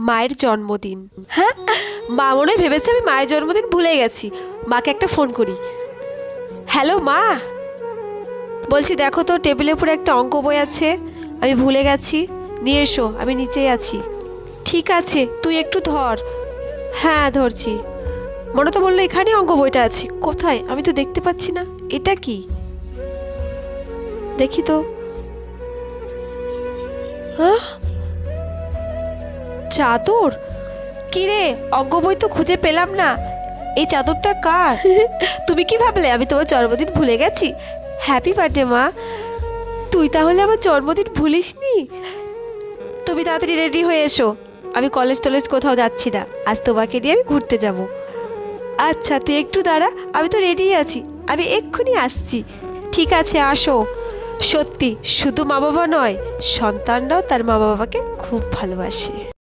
মায়ের জন্মদিন। হ্যাঁ, মা মনে হয় ভেবেছে আমি মায়ের জন্মদিন ভুলে গেছি। মাকে একটা ফোন করি। হ্যালো মা, বলছি দেখো তো টেবিলের উপরে একটা অঙ্ক বই আছে, আমি ভুলে গেছি, নিয়ে এসো, আমি নিচেই আছি। ঠিক আছে, তুই একটু ধর। হ্যাঁ ধরছি। মনে তো বললো এখানে অঙ্ক বইটা আছে, কোথায় আমি তো দেখতে পাচ্ছি না। এটা কি, দেখি তো। হ্যাঁ, চাদর? কিরে, অঙ্ক বই তো খুঁজে পেলাম না, এই চাদরটা কার? তুমি কি ভাবলে আমি তোমার জন্মদিন ভুলে গেছি? হ্যাপি বার্থডে মা। তুই তাহলে আমার জন্মদিন ভুলিসনি? তুমি তাড়াতাড়ি রেডি হয়ে এসো, আমি কলেজ টলেজ কোথাও যাচ্ছি না, আজ তোমাকে নিয়ে আমি ঘুরতে যাব। আচ্ছা তুই একটু দাঁড়া, আমি তো রেডি আছি, আমি এক্ষুনি আসছি। ঠিক আছে আসো। সত্যি শুধু মা বাবা নয়, সন্তানরাও তার মা বাবাকে খুব ভালোবাসে।